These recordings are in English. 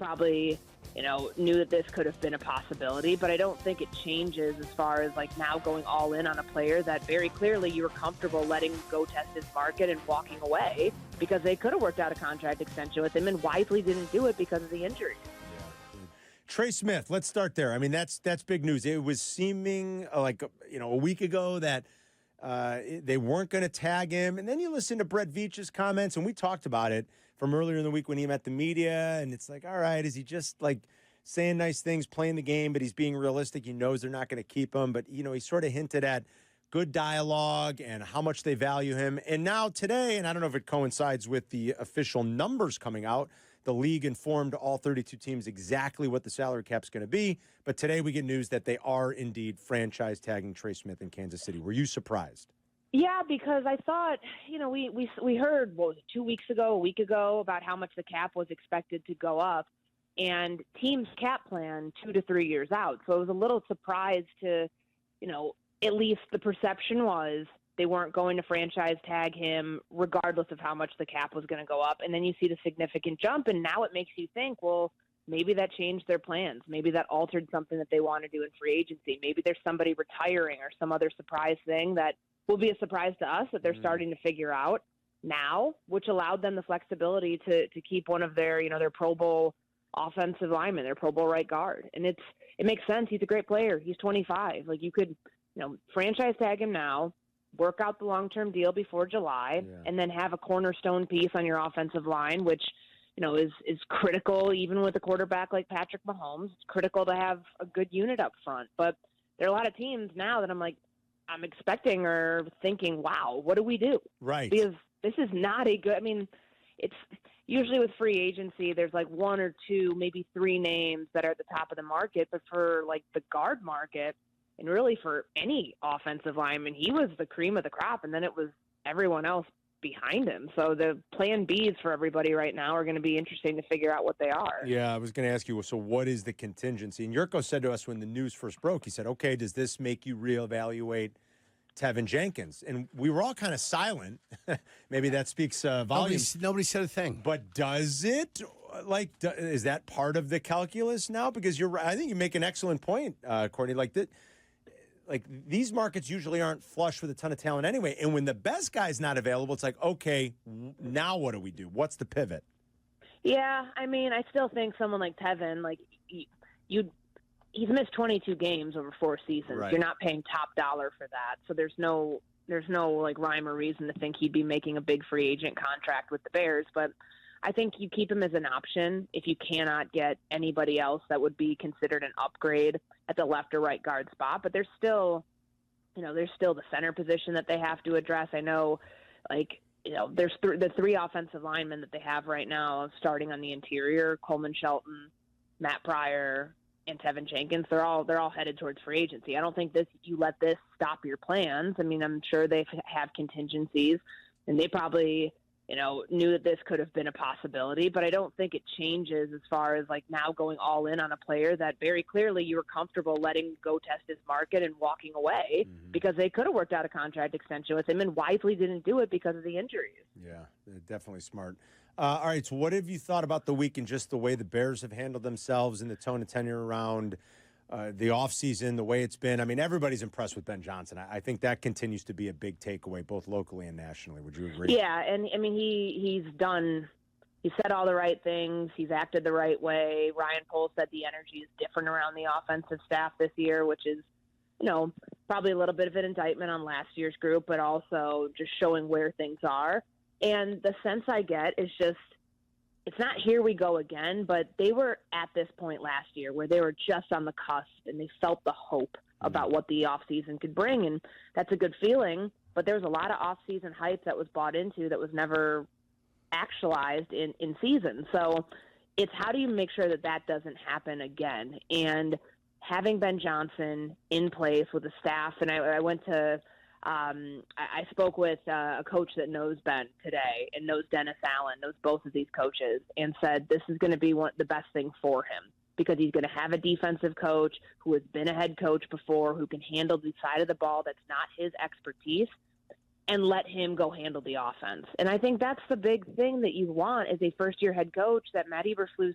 probably, knew that this could have been a possibility, but I don't think it changes as far as like now going all in on a player that very clearly you were comfortable letting go test his market and walking away because they could have worked out a contract extension with him and wisely didn't do it because of the injury. Trey Smith, let's start there. I mean, that's big news. It was seeming like, a week ago that they weren't going to tag him. And then you listen to Brett Veach's comments, and we talked about it from earlier in the week when he met the media. And it's like, all right, is he just like saying nice things, playing the game, but he's being realistic? He knows they're not going to keep him. But, he sort of hinted at good dialogue and how much they value him. And now today, and I don't know if it coincides with the official numbers coming out, the league informed all 32 teams exactly what the salary cap's going to be. But today we get news that they are indeed franchise tagging Trey Smith in Kansas City. Were you surprised? Yeah, because I thought, we heard, what was it, 2 weeks ago, a week ago, about how much the cap was expected to go up. And teams' cap plan 2 to 3 years out. So I was a little surprised to, at least the perception was they weren't going to franchise tag him regardless of how much the cap was going to go up. And then you see the significant jump, and now it makes you think, well, maybe that changed their plans. Maybe that altered something that they want to do in free agency. Maybe there's somebody retiring or some other surprise thing that will be a surprise to us that they're starting to figure out now, which allowed them the flexibility to keep one of their, their Pro Bowl offensive linemen, their Pro Bowl right guard. And it makes sense. He's a great player. He's 25. Like, you could, franchise tag him now, work out the long-term deal before July, and then have a cornerstone piece on your offensive line, which, is critical even with a quarterback like Patrick Mahomes. It's critical to have a good unit up front. But there are a lot of teams now that I'm expecting or thinking, wow, what do we do? Right. Because this is not a good, it's usually with free agency, there's like one or two, maybe three names that are at the top of the market. But for like the guard market, and really for any offensive lineman, he was the cream of the crop, and then it was everyone else behind him. So the plan Bs for everybody right now are going to be interesting to figure out what they are. Yeah, I was going to ask you, so what is the contingency? And Jurko said to us when the news first broke, he said, okay, does this make you reevaluate Teven Jenkins? And we were all kind of silent. Maybe that speaks volumes. Nobody said a thing. But does it? Is that part of the calculus now? Because I think you make an excellent point, Courtney. Like these markets usually aren't flush with a ton of talent anyway. And when the best guy's not available, it's like, okay, now what do we do? What's the pivot? Yeah, I still think someone like Teven, he's missed 22 games over 4 seasons. Right. You're not paying top dollar for that. So there's no like rhyme or reason to think he'd be making a big free agent contract with the Bears. But I think you keep him as an option if you cannot get anybody else that would be considered an upgrade at the left or right guard spot. But there's still the center position that they have to address. I know, there's the 3 offensive linemen that they have right now starting on the interior: Coleman Shelton, Matt Pryor, and Teven Jenkins. They're all headed towards free agency. I don't think you let this stop your plans. I'm sure they have contingencies, and they probably knew that this could have been a possibility, but I don't think it changes as far as like now going all in on a player that very clearly you were comfortable letting go test his market and walking away because they could have worked out a contract extension with him and wisely didn't do it because of the injuries. Yeah, definitely smart. All right, so what have you thought about the week and just the way the Bears have handled themselves and the tone and tenure around the offseason, the way it's been? Everybody's impressed with Ben Johnson. I think that continues to be a big takeaway, both locally and nationally. Would you agree? Yeah, and he's said all the right things. He's acted the right way. Ryan Poles said the energy is different around the offensive staff this year, which is, probably a little bit of an indictment on last year's group, but also just showing where things are. And the sense I get is just, it's not here we go again, but they were at this point last year where they were just on the cusp and they felt the hope about what the offseason could bring. And that's a good feeling, but there was a lot of offseason hype that was bought into that was never actualized in season. So it's how do you make sure that doesn't happen again? And having Ben Johnson in place with the staff, and I went to I spoke with a coach that knows Ben today and knows Dennis Allen, knows both of these coaches, and said this is going to be the best thing for him because he's going to have a defensive coach who has been a head coach before, who can handle the side of the ball that's not his expertise, and let him go handle the offense. And I think that's the big thing that you want as a first-year head coach, that Matt Eberflus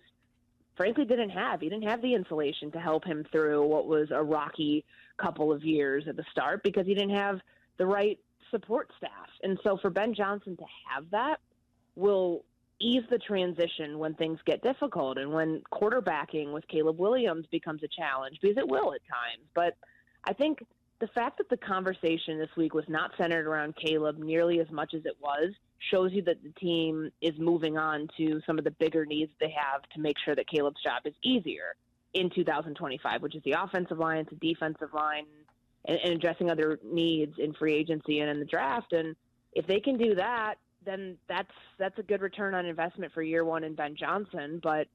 frankly didn't have. He didn't have the insulation to help him through what was a rocky couple of years at the start because he didn't have the right support staff. And so for Ben Johnson to have that will ease the transition when things get difficult and when quarterbacking with Caleb Williams becomes a challenge, because it will at times. But I think the fact that the conversation this week was not centered around Caleb nearly as much as it was shows you that the team is moving on to some of the bigger needs they have to make sure that Caleb's job is easier in 2025, which is the offensive line, to defensive line, and addressing other needs in free agency and in the draft. And if they can do that, then that's a good return on investment for year one in Ben Johnson. But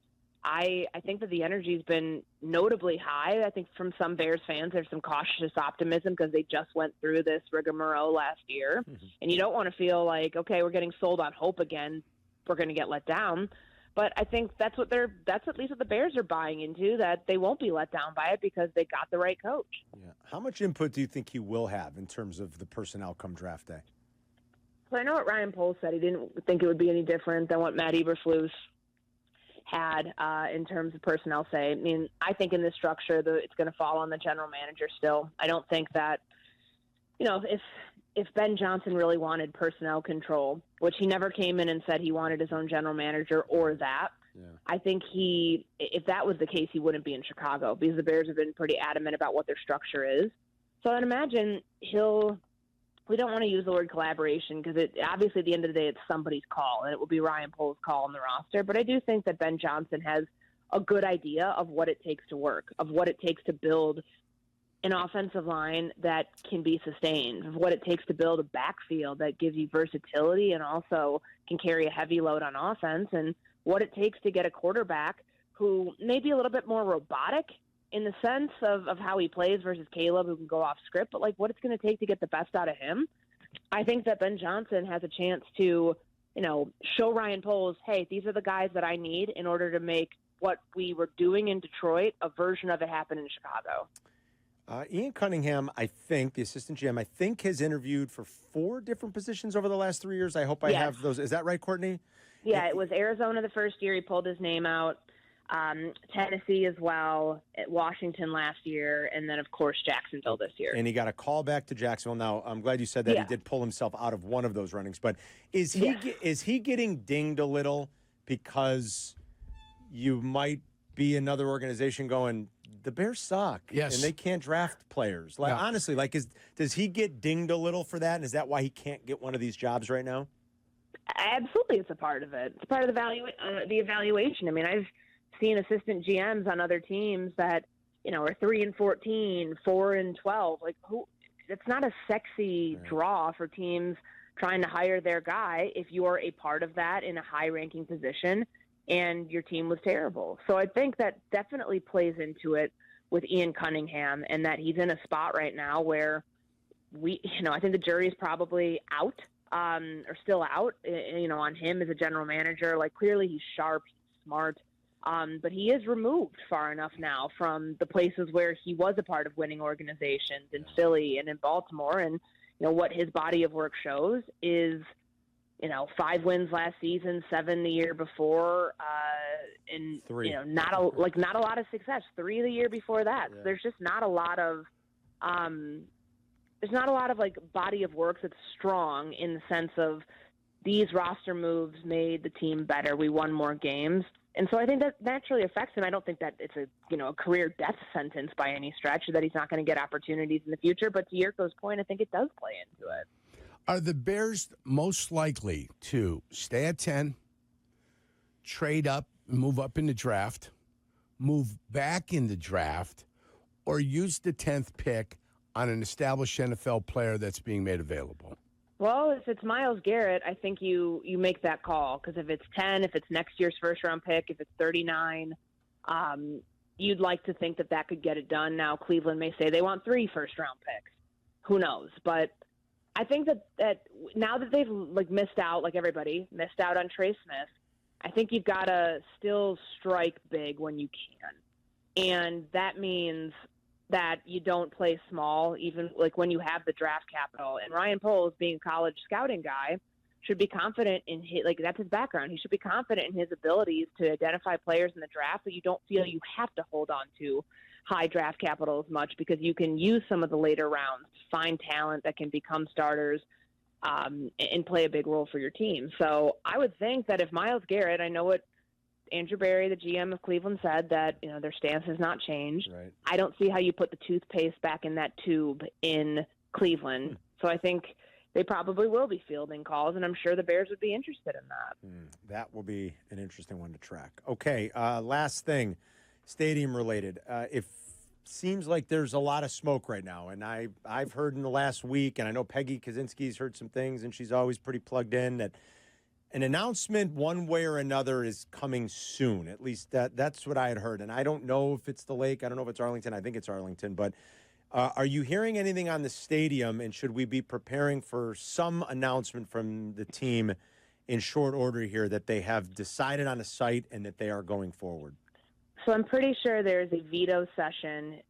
I think that the energy's been notably high. I think from some Bears fans, there's some cautious optimism because they just went through this rigmarole last year. Mm-hmm. And you don't want to feel like, okay, we're getting sold on hope again, we're going to get let down. But I think that's at least what the Bears are buying into, that they won't be let down by it because they got the right coach. Yeah. How much input do you think he will have in terms of the personnel come draft day? So I know what Ryan Poles said. He didn't think it would be any different than what Matt Eberflus had in terms of personnel say. I mean, I think in this structure, it's going to fall on the general manager still. I don't think that, if Ben Johnson really wanted personnel control, which he never came in and said he wanted his own general manager or that, I think if that was the case, he wouldn't be in Chicago because the Bears have been pretty adamant about what their structure is. So I'd imagine we don't want to use the word collaboration because obviously at the end of the day, it's somebody's call, and it will be Ryan Poles' call on the roster. But I do think that Ben Johnson has a good idea of what it takes to work, of what it takes to build an offensive line that can be sustained, of what it takes to build a backfield that gives you versatility and also can carry a heavy load on offense, and what it takes to get a quarterback who may be a little bit more robotic in the sense of how he plays versus Caleb, who can go off script, but like what it's going to take to get the best out of him. I think that Ben Johnson has a chance to, show Ryan Poles, hey, these are the guys that I need in order to make what we were doing in Detroit, a version of it happen in Chicago. Ian Cunningham, I think, the assistant GM, has interviewed for 4 different positions over the last 3 years. I hope I have those. Is that right, Courtney? Yeah, it was Arizona the first year. He pulled his name out. Tennessee as well, at Washington last year, and then, of course, Jacksonville this year. And he got a call back to Jacksonville. Now, I'm glad you said that. He did pull himself out of one of those runnings. But is he getting dinged a little because you might be another organization going, the Bears suck, and they can't draft players? Honestly, does he get dinged a little for that, and is that why he can't get one of these jobs right now? Absolutely, it's a part of it. It's part of the evaluation. I mean, I've seen assistant GMs on other teams that, are 3-14, 4-12. It's not a sexy draw for teams trying to hire their guy if you are a part of that in a high-ranking position and your team was terrible. So I think that definitely plays into it with Ian Cunningham, and that he's in a spot right now where I think the jury is probably out, or still out, on him as a general manager. Clearly he's sharp, he's smart. But he is removed far enough now from the places where he was a part of winning organizations in Philly and in Baltimore. And, what his body of work shows is, 5 wins last season, 7 the year before, and 3. Not a lot of success. 3 the year before that. Yeah. So there's just not a lot of body of work that's strong in the sense of these roster moves made the team better. We won more games. And so I think that naturally affects him. I don't think that it's a career death sentence by any stretch, or that he's not going to get opportunities in the future. But to Jurko's point, I think it does play into it. Are the Bears most likely to stay at 10, trade up, move up in the draft, move back in the draft, or use the 10th pick on an established NFL player that's being made available? Well, if it's Myles Garrett, I think you make that call, because if it's 10, if it's next year's first-round pick, if it's 39, you'd like to think that could get it done. Now, Cleveland may say they want 3 first-round picks. Who knows? But I think that now that they've missed out, like everybody, missed out on Trey Smith, I think you've got to still strike big when you can. And that means that you don't play small, even when you have the draft capital. And Ryan Poles, being a college scouting guy, should be confident in his, like, that's his background. He should be confident in his abilities to identify players in the draft, so you don't feel you have to hold on to high draft capital as much, because you can use some of the later rounds to find talent that can become starters and play a big role for your team. So I would think that if Myles Garrett, I know what Andrew Berry, the GM of Cleveland, said, that their stance has not changed. Right. I don't see how you put the toothpaste back in that tube in Cleveland. So I think they probably will be fielding calls, and I'm sure the Bears would be interested in that. That will be an interesting one to track. Okay, last thing, stadium related. It seems like there's a lot of smoke right now, and I've heard in the last week, and I know Peggy Kaczynski's heard some things, and she's always pretty plugged in, that an announcement one way or another is coming soon. At least that's what I had heard, and I don't know if it's the Lake. I don't know if it's Arlington. I think it's Arlington, but are you hearing anything on the stadium, and should we be preparing for some announcement from the team in short order here that they have decided on a site and that they are going forward? So I'm pretty sure there's a veto session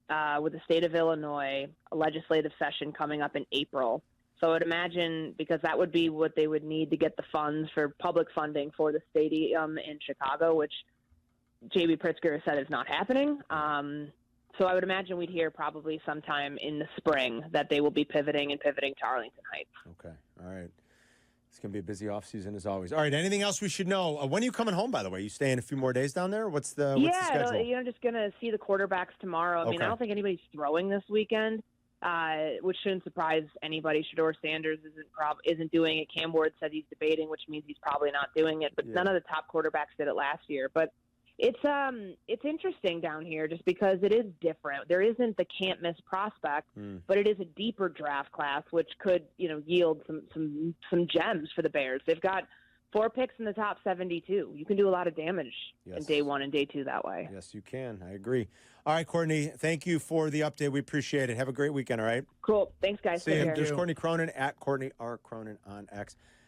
with the state of Illinois, a legislative session coming up in April. So I would imagine, because that would be what they would need to get the funds for public funding for the stadium in Chicago, which J.B. Pritzker has said is not happening. So I would imagine we'd hear probably sometime in the spring that they will be pivoting to Arlington Heights. Okay. All right. It's going to be a busy offseason as always. All right. Anything else we should know? When are you coming home, by the way? You staying a few more days down there? What's the schedule? Just going to see the quarterbacks tomorrow. I mean, I don't think anybody's throwing this weekend, which shouldn't surprise anybody. Shedeur Sanders isn't doing it. Cam Ward said he's debating, which means he's probably not doing it. But none of the top quarterbacks did it last year. But it's interesting down here just because it is different. There isn't the can't miss prospect, but it is a deeper draft class, which could yield some gems for the Bears. They've got 4 picks in the top 72. You can do a lot of damage in day 1 and day 2 that way. Yes, you can. I agree. All right, Courtney, thank you for the update. We appreciate it. Have a great weekend, all right? Cool. Thanks, guys. See you. There's Courtney Cronin at Courtney R. Cronin on X.